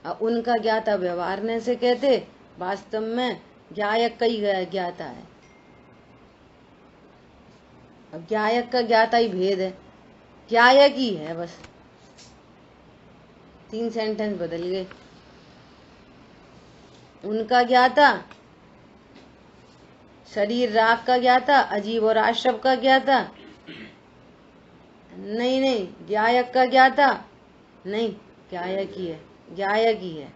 अब उनका ज्ञाता व्यवहारने से कहते, वास्तव में ज्ञायक का ही ज्ञाता है। अब ज्ञायक का ज्ञाता ही भेद है, ज्ञायक ही है बस। 3 सेंटेंस बदल गए। उनका ज्ञाता शरीर राग का ज्ञाता, अजीब और आश्रव का ज्ञाता नहीं, ज्ञायक का ज्ञाता नहीं, ज्ञायक ही है, ज्ञायक ही है।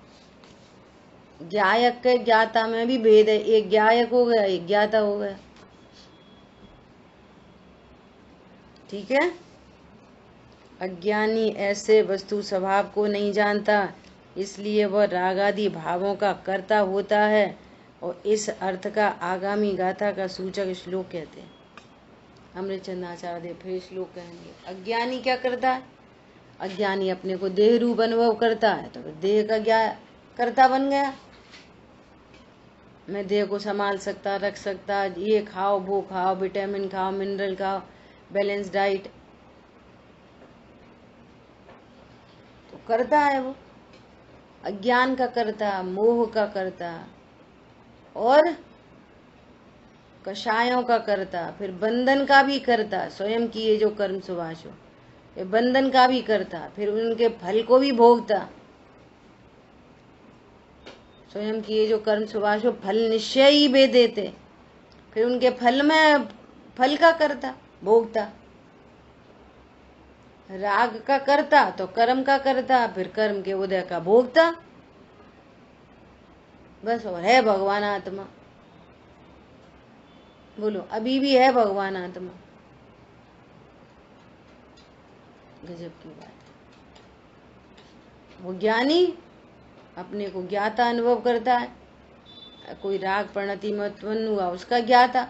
ज्ञायक के ज्ञाता में भी भेद है, एक ज्ञायक हो गया, एक ज्ञाता हो गया। ठीक है। अज्ञानी ऐसे वस्तु स्वभाव को नहीं जानता, इसलिए वह रागादि भावों का कर्ता होता है। और इस अर्थ का आगामी गाथा का सूचक श्लोक कहते हैं। अमृतचंद आचार्य देव फिर श्लोक कहेंगे। अज्ञानी क्या करता है? अज्ञानी अपने को देह रूप अनुभव करता है, तो फिर देह का कर्ता बन गया। मैं देह को संभाल सकता, रख सकता, ये खाओ वो खाओ, विटामिन खाओ, मिनरल खाओ, बैलेंस डाइट, तो करता है वो। अज्ञान का करता, मोह का करता, और कषायों का करता, फिर बंधन का भी करता। स्वयं की ये जो कर्म सुभाष हो, ये बंधन का भी करता, फिर उनके फल को भी भोगता। स्वयं की ये जो कर्म सुभाष हो, फल निश्चय ही दे देते, फिर उनके फल में फल का करता, भोगता। राग का करता तो कर्म का करता, फिर कर्म के उदय का भोगता। बस, और है भगवान आत्मा। बोलो, अभी भी है भगवान आत्मा। गजब की बात है। वो ज्ञानी अपने को ज्ञाता अनुभव करता है। कोई राग परिणति में उत्पन्न हुआ, उसका ज्ञाता।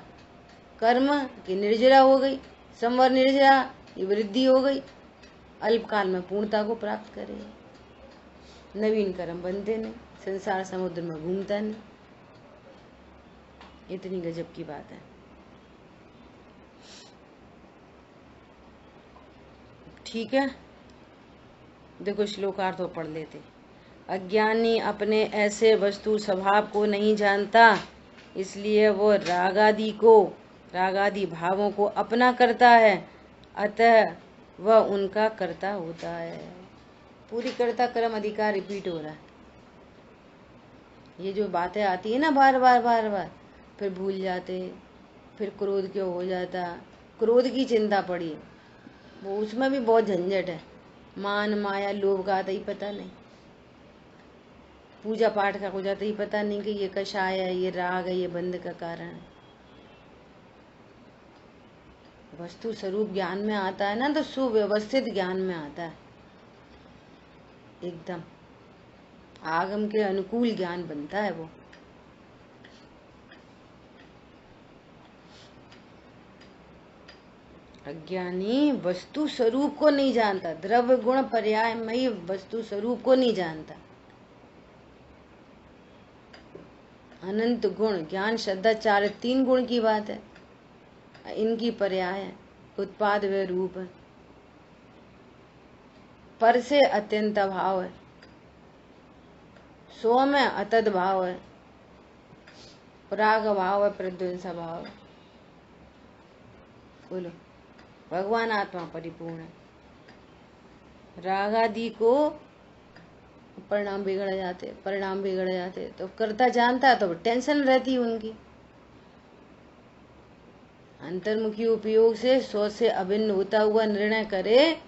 कर्म की निर्जरा हो गई, संवर निर्जरा, ये वृद्धि हो गई, अल्पकाल में पूर्णता को प्राप्त करे। नवीन कर्म बनते नहीं, संसार समुद्र में घूमता नहीं। इतनी गजब की बात है। ठीक है, देखो श्लोकार्थ तो पढ़ लेते। अज्ञानी अपने ऐसे वस्तु स्वभाव को नहीं जानता, इसलिए वो रागादि भावों को अपना करता है, अतः वह उनका कर्ता होता है। पूरी कर्ता कर्म अधिकार रिपीट हो रहा है। ये जो बातें आती है ना बार बार बार बार, फिर भूल जाते, फिर क्रोध क्यों हो जाता, क्रोध की चिंता पड़ी है, वो उसमें भी बहुत झंझट है। मान माया लोभ का आता ही पता नहीं, पूजा पाठ का हो जाता ही पता नहीं कि ये कषाय है, ये राग है, ये बंध का कारण है। वस्तु स्वरूप ज्ञान में आता है ना तो सुव्यवस्थित ज्ञान में आता है, एकदम आगम के अनुकूल ज्ञान बनता है वो। अज्ञानी वस्तु स्वरूप को नहीं जानता, द्रव्य गुण पर्यायमयी वस्तु स्वरूप को नहीं जानता। अनंत गुण ज्ञान श्रद्धा चार 3 गुण की बात है, इनकी पर्याय है, उत्पाद व रूप है, पर से अत्यंत भाव है, सो में अतद भाव है, प्राग भाव है, प्रध्वंस भाव है। बोलो, भगवान आत्मा परिपूर्ण है। राग आदि को परिणाम बिगड़ जाते तो करता जानता है तो टेंशन रहती उनकी। अंतर्मुखी उपयोग से सोच से अभिन्न होता हुआ निर्णय करे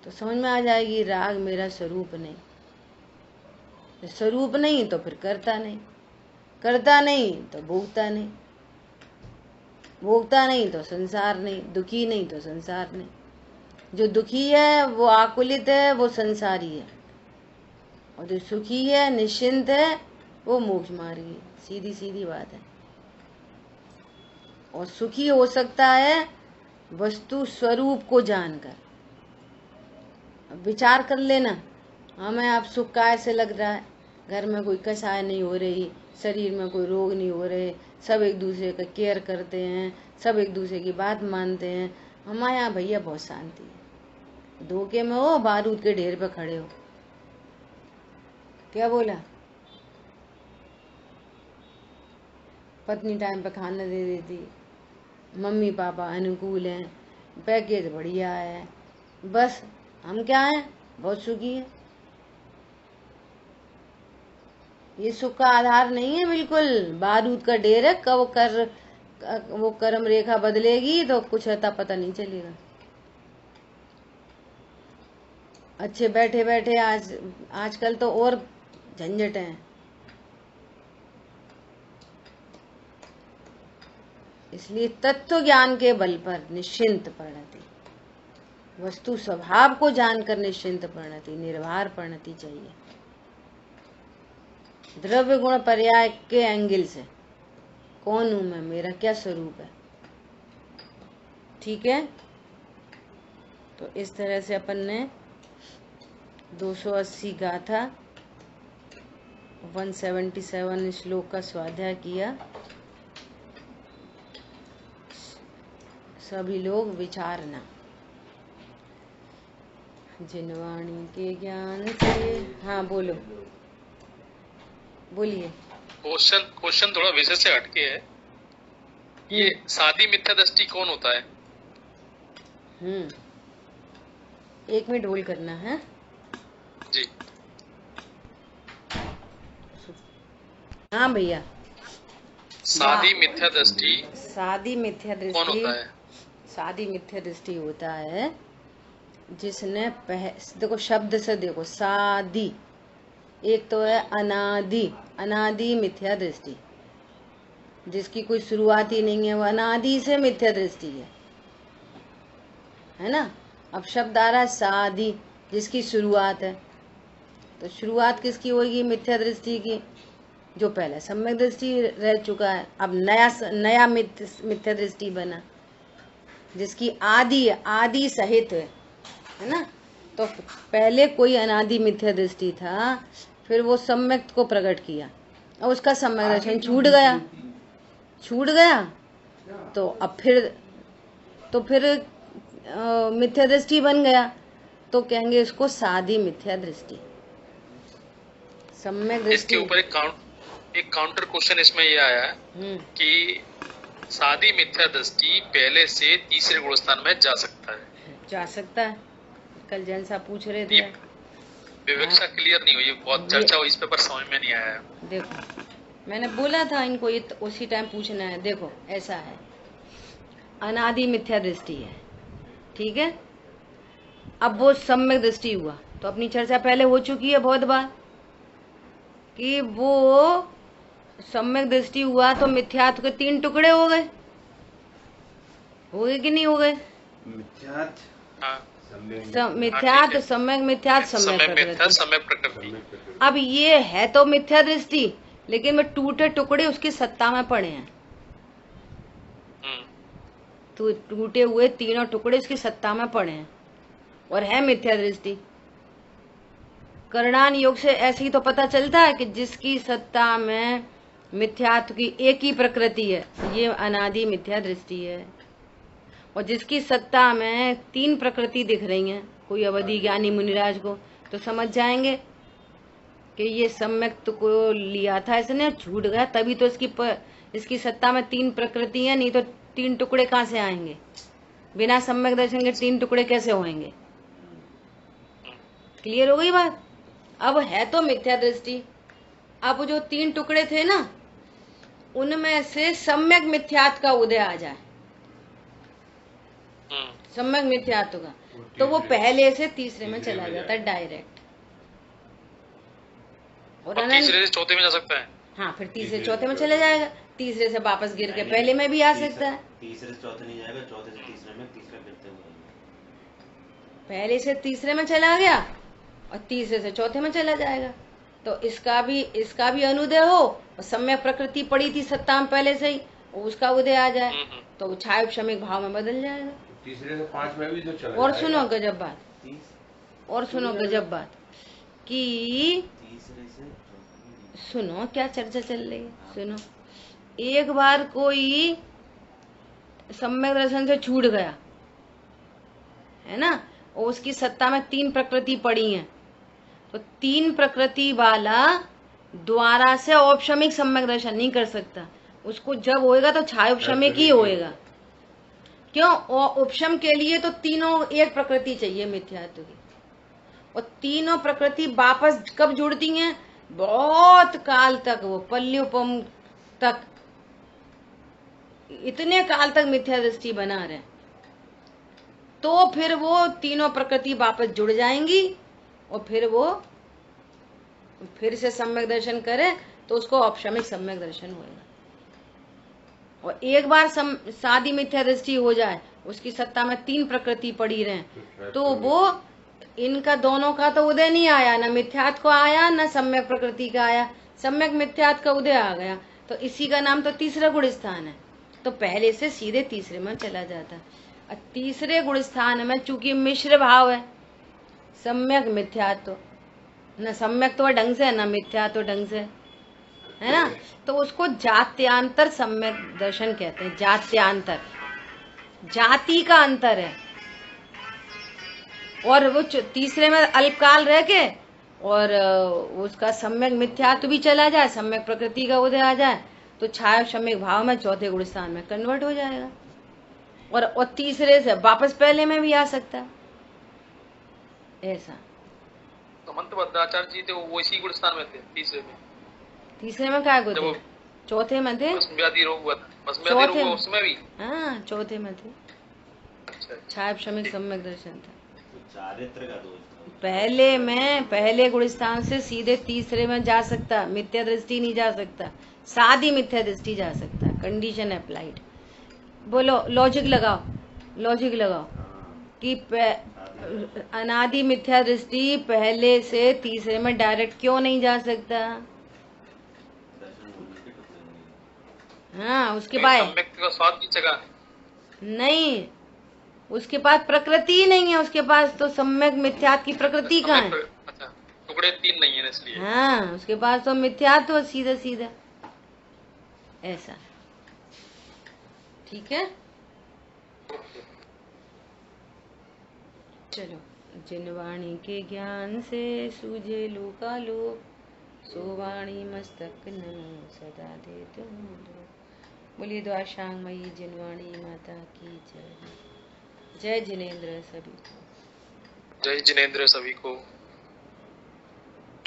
तो समझ में आ जाएगी राग मेरा स्वरूप नहीं, स्वरूप नहीं तो फिर करता नहीं तो भोगता नहीं तो संसार नहीं, दुखी नहीं तो संसार नहीं। जो दुखी है वो आकुलित है, वो संसारी है, और जो सुखी है निश्चिंत है वो मोक्ष मार्गी है। सीधी सीधी बात है। और सुखी हो सकता है वस्तु स्वरूप को जानकर। विचार कर लेना, हमें अब सुख काय से लग रहा है, घर में कोई कसाय नहीं हो रही, शरीर में कोई रोग नहीं हो रहे, सब एक दूसरे का केयर करते हैं, सब एक दूसरे की बात मानते हैं, हमारे यहाँ भैया बहुत शांति है। धोखे में हो, बारूद के ढेर पे खड़े हो। क्या बोला? पत्नी टाइम पे खाना दे देती, मम्मी पापा अनुकूल हैं, पैकेज बढ़िया है, बस हम क्या हैं, बहुत सुखी है। ये सुख का आधार नहीं है, बिल्कुल बारूद का ढेर है। कब वो कर्म रेखा बदलेगी तो कुछ अता पता नहीं चलेगा। अच्छे बैठे बैठे आजकल तो और झंझट है। इसलिए तत्व ज्ञान के बल पर निश्चिंत परिणति, वस्तु स्वभाव को जानकर निश्चिंत परिणति, निर्भर परिणति चाहिए। द्रव्य गुण पर्याय के एंगल से कौन हूं मैं, मेरा क्या स्वरूप है, ठीक है। तो इस तरह से अपन ने 280 गाथा 177 श्लोक का स्वाध्याय किया। सभी लोग विचारना। जिनवाणी के ज्ञान से, हाँ बोलो, बोलिए। क्वेश्चन थोड़ा विषय से हटके है। ये सादी मिथ्या दृष्टि कौन होता है? 1 मिनट होल्ड करना है जी। हाँ भैया। सादी मिथ्या दृष्टि कौन होता है? सादी मिथ्या दृष्टि होता है जिसने देखो शब्द से देखो, सादी, एक तो है अनादि मिथ्या दृष्टि, जिसकी कोई शुरुआत ही नहीं है, वो अनादि से मिथ्या दृष्टि है ना। अब शब्द आ रहा है सादी, जिसकी शुरुआत है, तो शुरुआत किसकी होगी? मिथ्या दृष्टि की, जो पहले सम्यक दृष्टि रह चुका है। अब नया मिथ्या दृष्टि बना, जिसकी आदि सहित है ना। तो पहले कोई अनादि मिथ्या दृष्टि था, फिर वो सम्यक को प्रकट किया और उसका सम्यक दर्शन छूट गया तो अब फिर मिथ्या दृष्टि बन गया, तो कहेंगे इसको सादी मिथ्या दृष्टि। सम्यक दृष्टि। इसके ऊपर एक काउंटर क्वेश्चन इसमें ये आया है कि सादी मिथ्या दृष्टि पहले से तीसरे गुण स्थान में जा सकता है? जा सकता है। कल जैन साहब पूछ रहे थे। विवक्षा क्लियर नहीं हुई, बहुत चर्चा हुई इस पे पर समझ में नहीं आया। देखो मैंने बोला था इनको ये उसी टाइम पूछना है। देखो ऐसा है, अनादि मिथ्या दृष्टि है, ठीक है। अब वो सम्यक दृष्टि हुआ, तो अपनी चर्चा पहले हो चुकी है बहुत बार कि वो सम्यक दृष्टि हुआ तो मिथ्यात्व के 3 टुकड़े हो गए कि नहीं हो गए? मिथ्यात हाँ, मिथ्यात, सम्यक मिथ्यात, सम्यक समय मिथ्या, प्रकृति। समय प्रकृति। अब ये है तो मिथ्या दृष्टि, लेकिन में टूटे टुकड़े उसकी सत्ता में पड़े हैं। तो टूटे हुए तीनों टुकड़े उसकी सत्ता में पड़े हैं और है मिथ्या दृष्टि। करणान योग से ऐसे ही तो पता चलता है कि जिसकी सत्ता में मिथ्यात्व की एक ही प्रकृति है, ये अनादि मिथ्या दृष्टि है। और जिसकी सत्ता में 3 प्रकृति दिख रही हैं, कोई अवधि ज्ञानी मुनिराज को तो समझ जाएंगे कि ये सम्यक को लिया था इसने, छूट गया, तभी तो इसकी सत्ता में 3 प्रकृति है, नहीं तो 3 टुकड़े कहाँ से आएंगे? बिना सम्यक दर्शन के 3 टुकड़े कैसे होंगे? क्लियर हो गई बात? अब है तो मिथ्या दृष्टि। अब जो 3 टुकड़े थे ना, उनमें से सम्यक मिथ्यात्व का उदय आ जाए, सम्यक मिथ्यात्व का, तो वो पहले से तीसरे में चला जाता है डायरेक्ट। और तीसरे से चौथे में जा सकता है। हाँ, फिर तीसरे चौथे में चले जाएगा, तीसरे से वापस गिर के पहले में भी आ सकता है। तीसरे से चौथे नहीं जाएगा, चौथे से तीसरे में, तीसरा गिरते हुए पहले से तीसरे में चला गया और तीसरे से चौथे में चला जाएगा। तो इसका भी अनुदय हो, और सम्यक प्रकृति पड़ी थी सत्ता में पहले से ही, उसका उदय आ जाए, तो वो छाया उपशमिक भाव में बदल जाएगा। तीसरे से 5 में भी तो चला और जाएगा। सुनो गजब बात, और सुनो गजब बात कि तीसरे से सुनो क्या चर्चा चल रही है, सुनो। एक बार कोई सम्यक दर्शन से छूट गया है ना, और उसकी सत्ता में 3 प्रकृति पड़ी हैं, तो 3 प्रकृति वाला द्वारा से औपशमिक सम्यक दर्शन नहीं कर सकता। उसको जब होएगा तो छाया उपशमिक ही होएगा। क्यों? और उपशम के लिए तो तीनों एक प्रकृति चाहिए मिथ्यात्व की, और तीनों प्रकृति वापस कब जुड़ती हैं? बहुत काल तक, वो पल्योपम तक, इतने काल तक मिथ्या दृष्टि बना रहे, तो फिर वो तीनों प्रकृति वापस जुड़ जाएंगी, और फिर वो फिर से सम्यक दर्शन करे तो उसको औपशमिक सम्यक दर्शन होगा। और एक बार सादी मिथ्या दृष्टि हो जाए, उसकी सत्ता में 3 प्रकृति पड़ी रहे, तो वो इनका दोनों का तो उदय नहीं आया, ना मिथ्यात्व को आया ना सम्यक प्रकृति का आया, सम्यक मिथ्यात्व का उदय आ गया, तो इसी का नाम तो तीसरा गुण स्थान है। तो पहले से सीधे तीसरे में चला जाता। और तीसरे गुण स्थान में चूंकि मिश्र भाव है, सम्यक मिथ्यात्व, न सम्यक तो ढंग से न मिथ्यात्व ढंग से, है ना, तो उसको जात्यांतर सम्यक दर्शन कहते हैं। जात्यांतर, जाति का अंतर है, और वो तीसरे में अल्पकाल रह के और उसका सम्यक मिथ्यात्व भी चला जाए, सम्यक प्रकृति का उदय आ जाए, तो छाया सम्यक भाव में चौथे गुण स्थान में कन्वर्ट हो जाएगा, और तीसरे से वापस पहले में भी आ सकता है। ऐसा तो मंत्र भद्राचार्य जी थे, वो इसी गुण स्थान में थे, तीसरे में क्या गुण थे? चौथे में थे। व्याधि रोग हुआ था, व्याधि रोग उसमें भी, हाँ चौथे में थे। अच्छा, छाया सम्यक सम्यक दर्शन था। चारित्र का दोष था। पहले गुण स्थान से सीधे तीसरे में जा सकता, मिथ्या दृष्टि नहीं जा सकता, सादी मिथ्या दृष्टि जा सकता। Condition applied. बोलो लॉजिक लगाओ कि अनादि मिथ्या दृष्टि पहले से तीसरे में डायरेक्ट क्यों नहीं जा सकता? हाँ, उसके बाद स्वाद की जगह नहीं, उसके पास प्रकृति ही नहीं है, उसके पास तो सम्यक मिथ्यात्व की प्रकृति कहाँ है? अच्छा, टुकड़े 3 नहीं है इसलिए। हाँ, उसके पास तो मिथ्यात्व सीधा सीधा ऐसा। ठीक है, चलो। जिन वाणी के ज्ञान से सूझे लोकालोक, सो वाणी मस्तक नमो सदा देते हूँ। बोलिए द्वाशांग मई जिनवाणी माता की जय। जय जिनेन्द्र सभी को। जय जिनेन्द्र सभी को।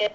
है।